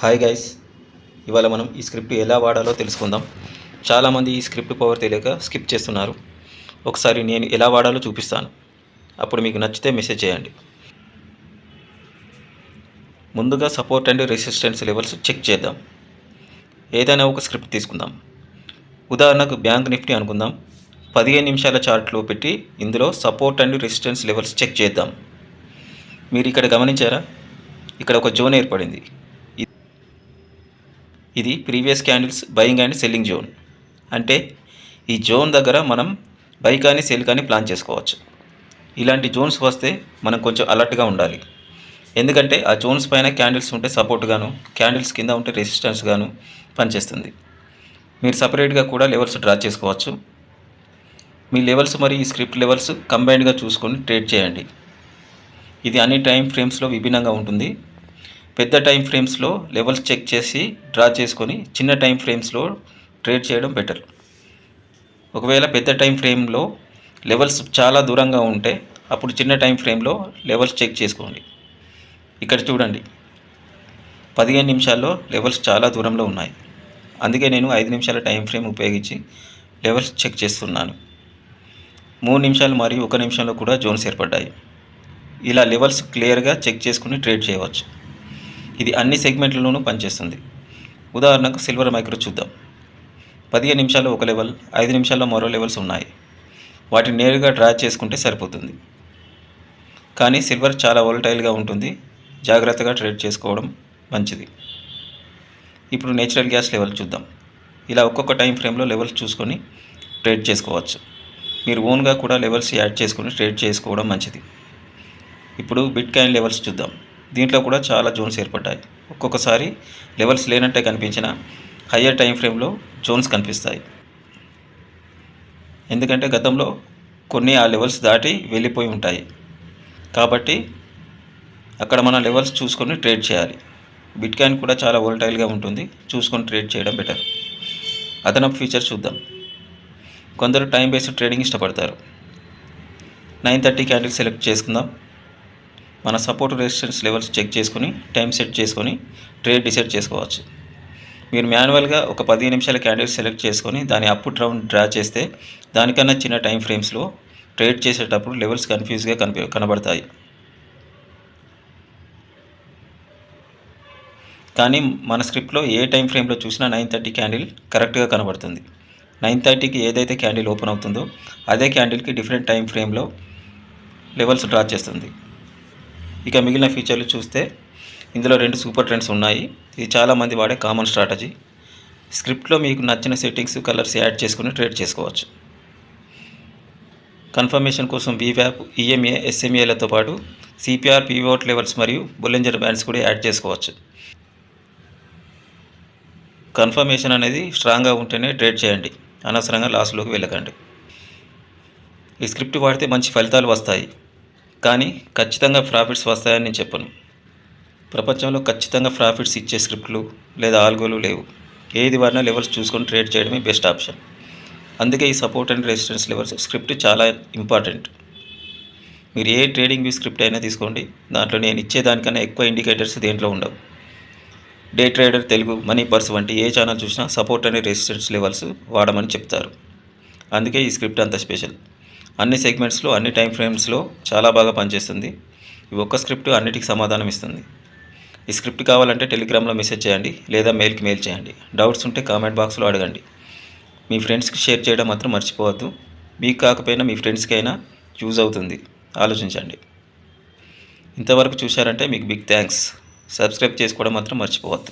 Hi guys, ఇవాళ మనం ఈ స్క్రిప్ట్ ఎలా వాడాలో తెలుసుకుందాం. చాలామంది ఈ స్క్రిప్ట్ పవర్ తెలియక స్కిప్ చేస్తున్నారు. ఒకసారి నేను ఎలా వాడాలో చూపిస్తాను. అప్పుడు మీకు నచ్చితే మెసేజ్ చేయండి. ముందుగా support and resistance levels check చేద్దాం. ఏదైనా ఒక స్క్రిప్ట్ తీసుకుందాం. ఉదాహరణకు బ్యాంక్ నిఫ్టీ అనుకుందాం. 15 నిమిషాల చార్ట్లో పెట్టి ఇందులో support and resistance levels check చేద్దాం. మీరు ఇక్కడ గమనించారా? ఇక్కడ ఒక జోన్ ఏర్పడింది. ఇది previous candles buying and selling zone. అంటే ఈ జోన్ దగ్గర మనం బై కానీ సెల్ కానీ ప్లాన్ చేసుకోవచ్చు. ఇలాంటి జోన్స్ వస్తే మనం కొంచెం అలర్ట్గా ఉండాలి. ఎందుకంటే ఆ జోన్స్ పైన క్యాండిల్స్ ఉంటే సపోర్ట్ గాను, క్యాండిల్స్ కింద ఉంటే రెసిస్టెన్స్ గాను పనిచేస్తుంది. మీరు సపరేట్గా కూడా లెవెల్స్ డ్రా చేసుకోవచ్చు. మీ లెవెల్స్ మరియు ఈ స్క్రిప్ట్ లెవెల్స్ కంబైన్డ్గా చూసుకొని ట్రేడ్ చేయండి. ఇది అన్ని టైం ఫ్రేమ్స్లో విభిన్నంగా ఉంటుంది. పెద్ద టైం ఫ్రేమ్స్లో లెవెల్స్ చెక్ చేసి డ్రా చేసుకొని చిన్న టైం ఫ్రేమ్స్లో ట్రేడ్ చేయడం బెటర్. ఒకవేళ పెద్ద టైం ఫ్రేమ్లో లెవెల్స్ చాలా దూరంగా ఉంటే అప్పుడు చిన్న టైం ఫ్రేమ్లో లెవెల్స్ చెక్ చేసుకోండి. ఇక్కడ చూడండి, 15 నిమిషాల్లో లెవెల్స్ చాలా దూరంలో ఉన్నాయి. అందుకే నేను 5 నిమిషాల టైం ఫ్రేమ్ ఉపయోగించి లెవెల్స్ చెక్ చేస్తున్నాను. 3 నిమిషాలు మరియు 1 నిమిషంలో కూడా జోన్స్ ఏర్పడ్డాయి. ఇలా లెవెల్స్ క్లియర్గా చెక్ చేసుకుని ట్రేడ్ చేయవచ్చు. ఇది అన్ని సెగ్మెంట్లలోనూ పనిచేస్తుంది. ఉదాహరణకు సిల్వర్ మైక్రో చూద్దాం. 15 నిమిషాల్లో ఒక లెవెల్, 5 నిమిషాల్లో మరో లెవెల్స్ ఉన్నాయి. వాటిని నేరుగా డ్రా చేసుకుంటే సరిపోతుంది. కానీ సిల్వర్ చాలా వోలటైల్గా ఉంటుంది. జాగ్రత్తగా ట్రేడ్ చేసుకోవడం మంచిది. ఇప్పుడు నేచురల్ గ్యాస్ లెవెల్ చూద్దాం. ఇలా ఒక్కొక్క టైం ఫ్రేమ్లో లెవెల్స్ చూసుకొని ట్రేడ్ చేసుకోవచ్చు. మీరు ఓన్గా కూడా లెవెల్స్ యాడ్ చేసుకొని ట్రేడ్ చేసుకోవడం మంచిది. ఇప్పుడు బిట్ కాయిన్ లెవెల్స్ చూద్దాం. దీంట్లో కూడా చాలా జోన్స్ ఏర్పడ్డాయి. ఒక్కొక్కసారి లెవెల్స్ లేనట్టే కనిపించిన హయ్యర్ టైం ఫ్రేమ్లో జోన్స్ కనిపిస్తాయి. ఎందుకంటే గతంలో కొన్ని ఆ లెవెల్స్ దాటి వెళ్ళిపోయి ఉంటాయి. కాబట్టి అక్కడ మన లెవెల్స్ చూసుకొని ట్రేడ్ చేయాలి. బిట్ కాయిన్ కూడా చాలా వోలటైల్గా ఉంటుంది. చూసుకొని ట్రేడ్ చేయడం బెటర్. అదనపు ఫీచర్ చూద్దాం. కొందరు టైం బేస్డ్ ట్రేడింగ్ ఇష్టపడతారు. 9:30 క్యాండిల్ సెలెక్ట్ చేసుకుందాం. మన సపోర్ట్ రెసిస్టెన్స్ లెవెల్స్ చెక్ చేసుకుని టైం సెట్ చేసుకొని ట్రేడ్ డిసైడ్ చేసుకోవచ్చు. మీరు మాన్యువల్గా ఒక 15 నిమిషాల క్యాండిల్ సెలెక్ట్ చేసుకొని దాని అప్ డౌన్ డ్రా చేస్తే దానికన్నా చిన్న టైం ఫ్రేమ్స్లో ట్రేడ్ చేసేటప్పుడు లెవెల్స్ కన్ఫ్యూజ్గా కనబడతాయి. కానీ మన స్క్రిప్ట్లో ఏ టైం ఫ్రేమ్లో చూసినా 9:30 క్యాండిల్ కరెక్ట్గా కనబడుతుంది. 9:30కి ఏదైతే క్యాండిల్ ఓపెన్ అవుతుందో అదే క్యాండిల్కి డిఫరెంట్ టైం ఫ్రేమ్లో లెవెల్స్ డ్రా చేస్తుంది. ఇక మిగిలిన ఫీచర్లు చూస్తే ఇందులో 2 సూపర్ ట్రెండ్స్ ఉన్నాయి. ఇది చాలామంది వాడే కామన్ స్ట్రాటజీ. స్క్రిప్ట్లో మీకు నచ్చిన సెట్టింగ్స్, కలర్స్ యాడ్ చేసుకుని ట్రేడ్ చేసుకోవచ్చు. కన్ఫర్మేషన్ కోసం VWAP, EMA, SMAలతో పాటు CPR, పివోట్ లెవెల్స్ మరియు బొలింజర్ బ్యాండ్స్ కూడా యాడ్ చేసుకోవచ్చు. కన్ఫర్మేషన్ అనేది స్ట్రాంగ్గా ఉంటేనే ట్రేడ్ చేయండి. అనవసరంగా లాస్లోకి వెళ్ళకండి. ఈ స్క్రిప్ట్ వాడితే మంచి ఫలితాలు వస్తాయి, కానీ ఖచ్చితంగా ప్రాఫిట్స్ వస్తాయని నేను చెప్పను. ప్రపంచంలో ఖచ్చితంగా ప్రాఫిట్స్ ఇచ్చే స్క్రిప్ట్లు లేదా ఆల్గోలు లేవు. ఏది వాడినా లెవెల్స్ చూసుకొని ట్రేడ్ చేయడమే బెస్ట్ ఆప్షన్. అందుకే ఈ support and resistance levels script చాలా ఇంపార్టెంట్. మీరు ఏ ట్రేడింగ్ వ్యూ స్క్రిప్ట్ అయినా తీసుకోండి, దాంట్లో నేను ఇచ్చేదానికన్నా ఎక్కువ ఇండికేటర్స్ దేంట్లో ఉండవు. Day trader Telugu, money purse వంటి ఏ ఛానల్ చూసినా సపోర్ట్ అండ్ రెసిస్టెన్స్ లెవెల్స్ వాడమని చెప్తారు. అందుకే ఈ స్క్రిప్ట్ అంత స్పెషల్. అన్ని సెగ్మెంట్స్లో, అన్ని టైం ఫ్రేమ్స్లో చాలా బాగా పనిచేస్తుంది. ఈ ఒక్క స్క్రిప్ట్ అన్నిటికీ సమాధానం ఇస్తుంది. ఈ స్క్రిప్ట్ కావాలంటే టెలిగ్రామ్లో మెసేజ్ చేయండి లేదా మెయిల్కి మెయిల్ చేయండి. డౌట్స్ ఉంటే కామెంట్ బాక్స్లో అడగండి. మీ ఫ్రెండ్స్కి షేర్ చేయడం మాత్రం మర్చిపోవద్దు. మీకు కాకపోయినా మీ ఫ్రెండ్స్కి అయినా యూజ్ అవుతుంది. ఆలోచించండి. ఇంతవరకు చూశారంటే మీకు బిగ్ థ్యాంక్స్. సబ్స్క్రైబ్ చేసుకోవడం మాత్రం మర్చిపోవద్దు.